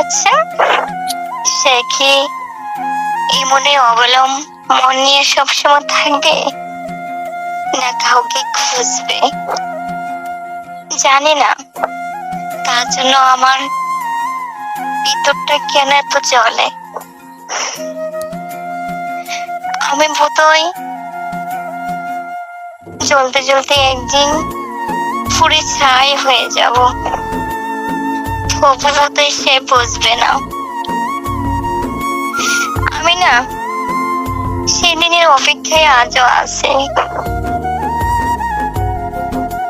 আচ্ছা, সে কি এমনি অবলম মন নিয়ে সবসময় থাকবে, না কাউকে খুঁজবে? জানি না তার জন্য আমার ভিতরটা কেন এত জ্বলে। আমি বোধহয় জ্বলতে জ্বলতে একদিন পুড়ে ছাই হয়ে যাব। তবু বোধহয় সে বুঝবে না। আমি না সেদিনের অপেক্ষায় আজও আছে।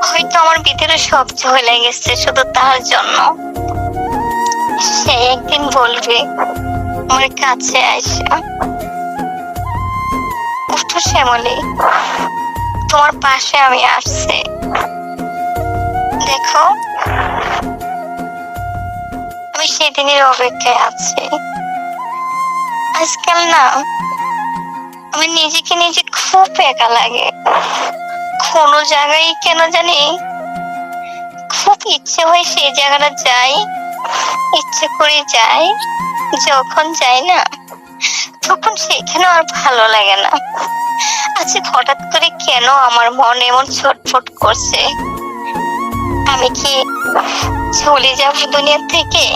হয়তো আমার ভিতরে সব ঝলে গেছে শুধু তার জন্য। সে একদিন বলবে আমার কাছে আসা, উঠো শ্যামলী, তোমার পাশে আমি আসছি। দেখো, আমি সেদিনের অপেক্ষায় আছি। আজকাল না আমার নিজেকে নিজে খুব একা লাগে। কোনো জায়গায় কেন জানি খুব ইচ্ছে হয় সেই জায়গাটা যাই, ইচ্ছে করে যাই। যখন যাই না তখন সেখানে আর ভালো লাগে না। আচ্ছা, হঠাৎ করে কেন আমার মন এমন ছটফট করছে? আমি কি চলে যাব দুনিয়া থেকে,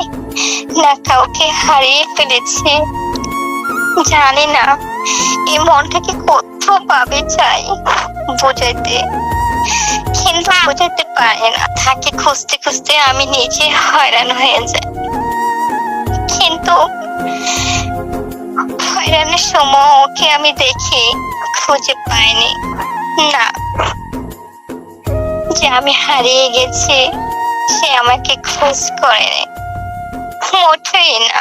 না কাউকে হারিয়ে ফেলেছি? জানি না এই মনটাকে কত ভাবে চাই বোঝাইতে, কিন্তু বোঝাতে পারে না। তাকে খুঁজতে খুঁজতে আমি নিজে হয়রান হয়ে যাই। কিন্তু হয়রানের সময় ওকে আমি দেখি খুঁজে পাইনি। না, যে আমি হারিয়ে গেছি সে আমাকে খোঁজ করেনি, মোটেই না।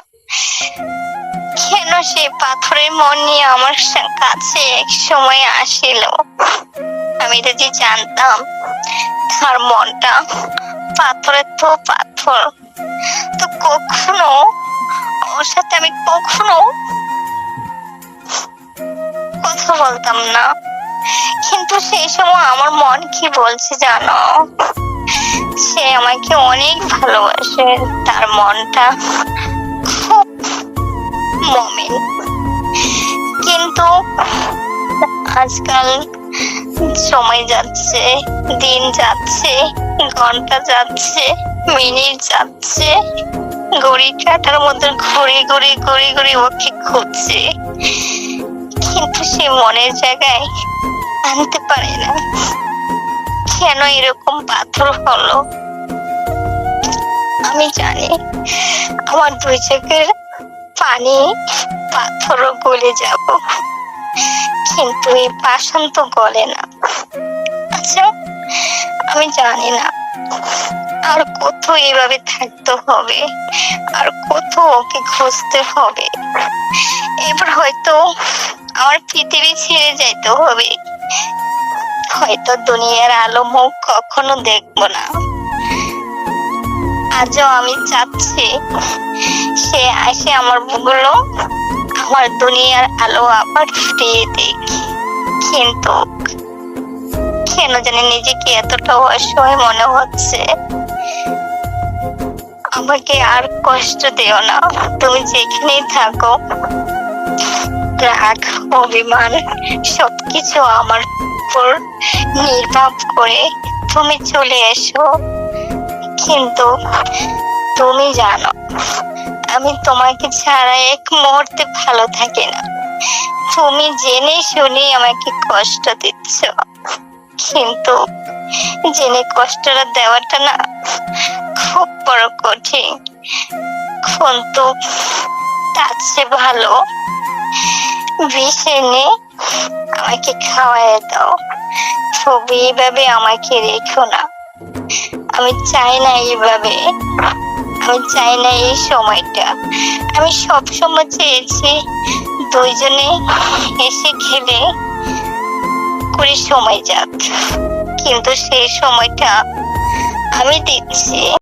কেন সে পাথরের মন নিয়ে আমার কাছে এক সময় আসিল? আমি যদি জানতাম তার মনটা পাথরের তো পাথর, তো কখনো ওর সাথে আমি কখনো কথা বলতাম না। কিন্তু সেই সময় আমার মন কি বলছে জানো? সে আমাকে অনেক ভালোবাসে, তার মনটা খুব মমিন। কিন্তু আজকাল সময় যাচ্ছে, দিন যাচ্ছে, ঘন্টা যাচ্ছে, মিনিট যাচ্ছে, ঘড়ি কাটার মধ্যে ঘুরে ঘুরে ঘুরে ঘুরে ওকে খুঁজছে, কিন্তু সে মনের জায়গায় আনতে পারে না। কেন এরকম পাথর হলো? আমি জানি আমার দুই চোখের পানি পাথরও গলে যাব, কিন্তু এই পাষাণ তো গলে না। আচ্ছা, আমি জানি না আর কত এইভাবে থাকতে হবে, আর কত ওকে খুঁজতে হবে। এবার হয়তো আমার পৃথিবী ছেড়ে যেতে হবে, হয়তো দুনিয়ার আলো মুখ কখনো দেখবো না। আজও আমি চাচ্ছি সে আসে আমার বুগুলো, আমার দুনিয়ার আলো আবার ফিরিয়ে দিক। কিন্তু কেন জানি নিজেকে এতটা অসহায় মনে হচ্ছে। আমাকে আর কষ্ট দিও না, তুমি যেখানেই থাকো। রাগ, অভিমান সবকিছু আমার উপর নির্ভর করে তুমি চলে এসো। কিন্তু তুমি জানো আমি তোমাকে ছাড়া এক মুহূর্তে ভালো থাকি না। তুমি জেনে শুনে আমাকে কষ্ট দিচ্ছ, কিন্তু জেনে কষ্টটা দেওয়াটা না খুব বড় কঠিন। কিন্তু তার চেয়ে ভালো বিষ এনে আমাকে খাওয়াই দাও। তবে এইভাবে আমাকে রেখো না। আমি চাই না এইভাবে, আমি চাই না এই সময়টা। আমি সব সময় চেয়েছি দুইজনে এসে খেলে করে সময় যাক, কিন্তু সেই সময়টা আমি দিচ্ছি।